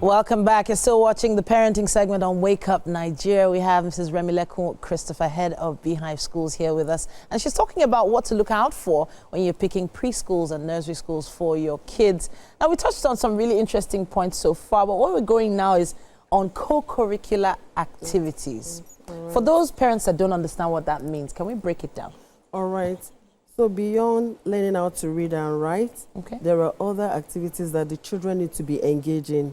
Welcome back. You're still watching the parenting segment on Wake Up Nigeria. We have Mrs. Remilekun Christopher, head of Beehive Schools, here with us. And she's talking about what to look out for when you're picking preschools and nursery schools for your kids. Now, we touched on some really interesting points so far, but where we're going now is on co-curricular activities. Right. For those parents that don't understand what that means, can we break it down? All right. So beyond learning how to read and write, there are other activities that the children need to be engaged in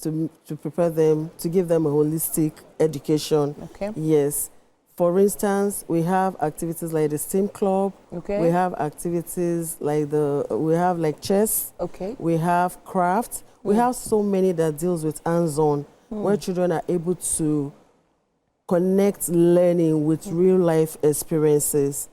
to prepare them, to give them a holistic education. Yes. For instance, we have activities like the STEAM club. We have activities like chess. We have craft. We have so many that deals with hands-on, where children are able to connect learning with real-life experiences.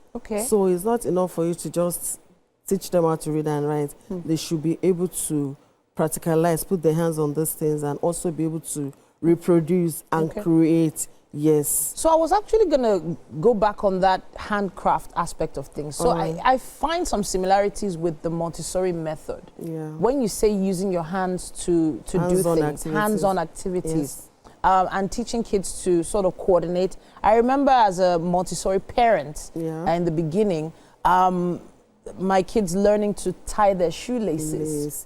So it's not enough for you to just teach them how to read and write. They should be able to practicalize, put their hands on those things, and also be able to reproduce and create. Yes. So I was actually going to go back on that handcraft aspect of things. So I find some similarities with the Montessori method. When you say using your hands to do things, hands-on activities. And teaching kids to sort of coordinate. I remember as a Montessori parent in the beginning, my kids learning to tie their shoelaces.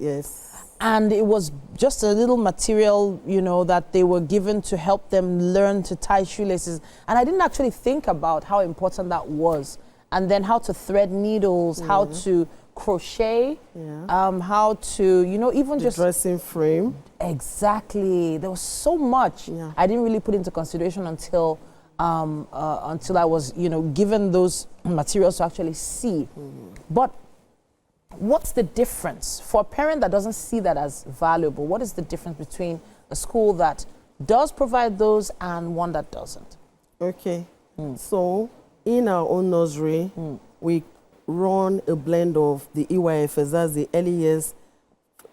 And it was just a little material, you know, that they were given to help them learn to tie shoelaces. And I didn't actually think about how important that was. And then how to thread needles, how to crochet, how to, you know, even the just dressing frame. Exactly. There was so much I didn't really put into consideration until I was, you know, given those materials to actually see. But what's the difference for a parent that doesn't see that as valuable? What is the difference between a school that does provide those and one that doesn't? So in our own nursery, we run a blend of the EYFS, that's the early years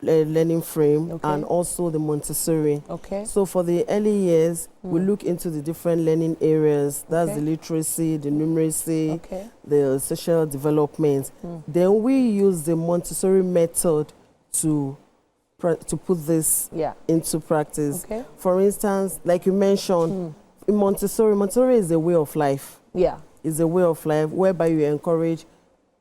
learning frame, and also the Montessori. So for the early years, we look into the different learning areas. That's the literacy, the numeracy, the social development. Then we use the Montessori method to put this into practice. For instance, like you mentioned, in Montessori is a way of life. It's a way of life whereby you encourage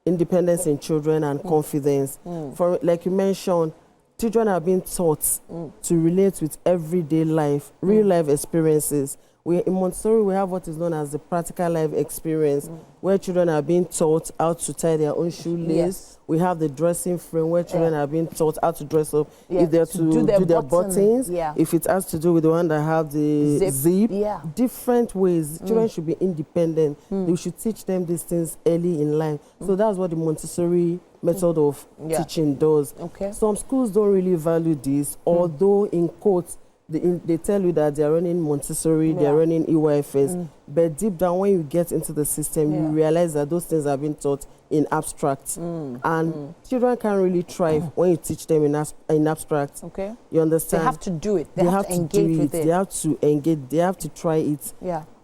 independence in children and confidence. For, like you mentioned, children are being taught to relate with everyday life, real life experiences. In Montessori, we have what is known as the practical life experience, where children are being taught how to tie their own shoelace. We have the dressing frame, where children are being taught how to dress up, if they're to do their buttons, if it has to do with the one that have the zip. Different ways. Children should be independent. We should teach them these things early in life. So that's what the Montessori method of teaching does. Some schools don't really value this, although in quotes, they tell you that they're running Montessori, they're running EYFS, but deep down when you get into the system, you realize that those things are being taught in abstract. And children can't really thrive when you teach them in abstract. You understand? They have to do it. They have to engage with it. They have to engage. They have to try it.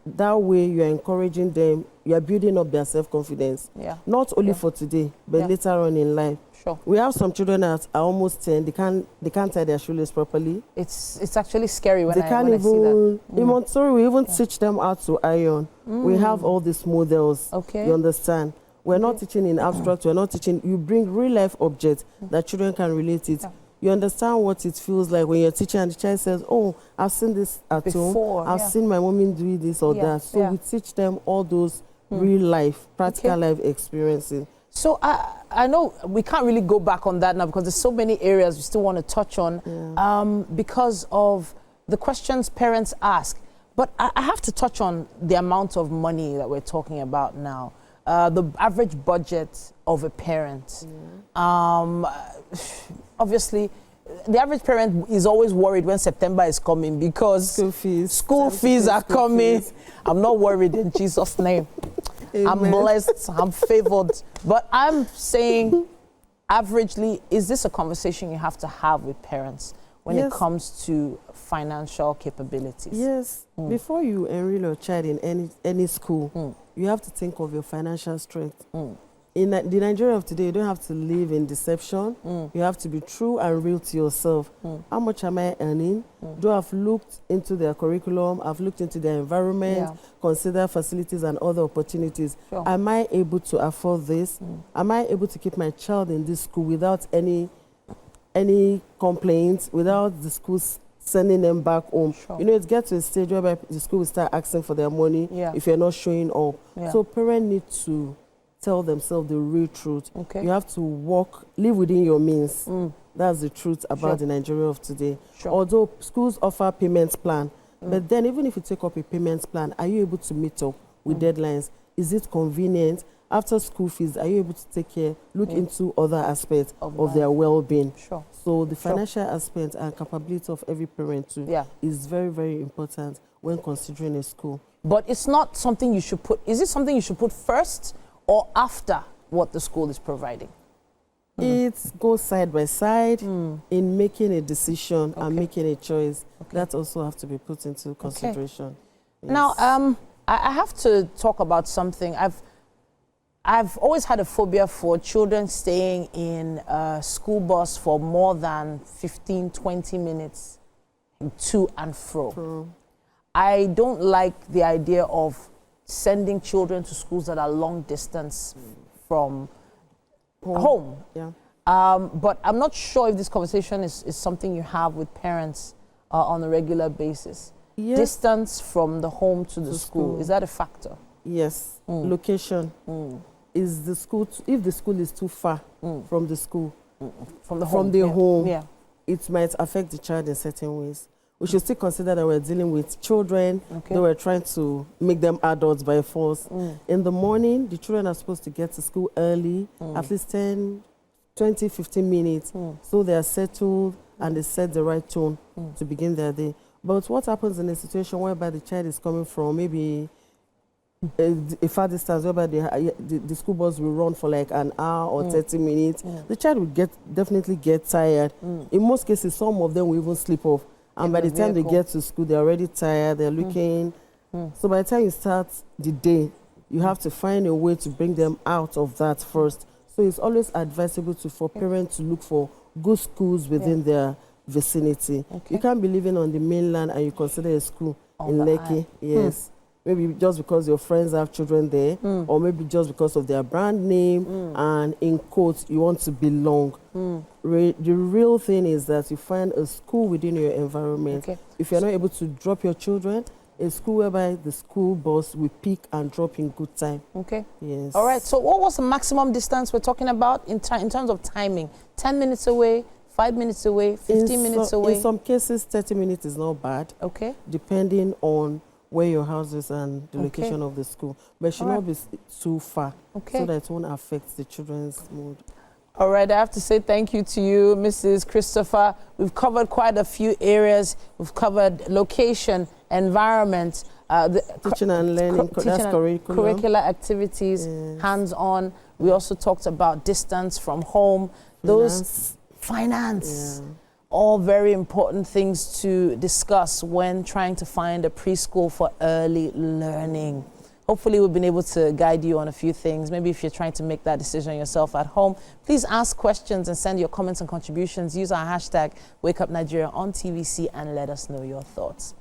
That way, you're encouraging them. You're building up their self-confidence. Not only for today, but later on in life. We have some children that are almost 10. They can't tie their shoelace properly. It's actually scary when I see that. In Montessori, we even teach them how to iron. We have all these models. You understand? We're not teaching in abstract. We're not teaching. You bring real life objects that children can relate it. You understand what it feels like when you're teaching and the child says, "Oh, I've seen this at home. I've seen my mommy do this or that." So we teach them all those real life, practical life experiences. So I know we can't really go back on that now because there's so many areas we still want to touch on because of the questions parents ask. But I have to touch on the amount of money that we're talking about now. The average budget of a parent. Obviously, the average parent is always worried when September is coming because school fees are coming. I'm not worried in Jesus' name. Amen. I'm blessed, I'm favored. But I'm saying, averagely, is this a conversation you have to have with parents when it comes to financial capabilities? Before you enroll your child in any school, you have to think of your financial strength. In the Nigeria of today, you don't have to live in deception. You have to be true and real to yourself. How much am I earning? Do I have looked into their curriculum? I've looked into their environment, consider facilities and other opportunities. Sure. Am I able to afford this? Am I able to keep my child in this school without any complaints, without the school sending them back home? Sure. You know, it gets to a stage where the school will start asking for their money if you're not showing up. So parents need to tell themselves the real truth. You have to live within your means. That's the truth about the Nigeria of today. Although schools offer payment plan, but then even if you take up a payment plan, are you able to meet up with deadlines? Is it convenient? After school fees, are you able to take care, look into other aspects of their well-being? So the financial aspect and capability of every parent too is very, very important when considering a school. But it's not something you should put, is it something you should put first or after what the school is providing? It goes side by side in making a decision and making a choice. That also have to be put into consideration. Yes. Now, I have to talk about something. I've always had a phobia for children staying in a school bus for more than 15, 20 minutes to and fro. I don't like the idea of sending children to schools that are long distance from home. But I'm not sure if this conversation is something you have with parents on a regular basis. Distance from the home to the school, is that a factor? Yes. Location. Is the school, if the school is too far from the school, from the home, it might affect the child in certain ways. We should still consider that we're dealing with children, that we're trying to make them adults by force. In the morning, the children are supposed to get to school early, at least 10, 20, 15 minutes, so they are settled and they set the right tone to begin their day. But what happens in a situation whereby the child is coming from maybe a far distance, whereby the school bus will run for like an hour or 30 minutes, the child will definitely get tired. In most cases, some of them will even sleep off. And by the time they get to school, they're already tired, they're looking. So by the time you start the day, you have to find a way to bring them out of that first. So it's always advisable for parents to look for good schools within their vicinity. You can't be living on the mainland and you consider a school in Lekki. Yes. Maybe just because your friends have children there, or maybe just because of their brand name, and in quotes, you want to belong. The real thing is that you find a school within your environment. If you're not able to drop your children, a school whereby the school bus will pick and drop in good time. Yes. All right, so what was the maximum distance we're talking about in terms of timing? 10 minutes away, 5 minutes away, 15 minutes away? In some cases, 30 minutes is not bad. Depending on where your house is and the location of the school. But it should not be too far so that it won't affect the children's mood. All right, I have to say thank you to you, Mrs. Christopher. We've covered quite a few areas. We've covered location, environment, teaching and learning, curricular activities, hands-on. We also talked about distance from home, finance. All very important things to discuss when trying to find a preschool for early learning. Hopefully we've been able to guide you on a few things. Maybe if you're trying to make that decision yourself at home, please ask questions and send your comments and contributions. Use our hashtag WakeUpNigeria on TVC and let us know your thoughts.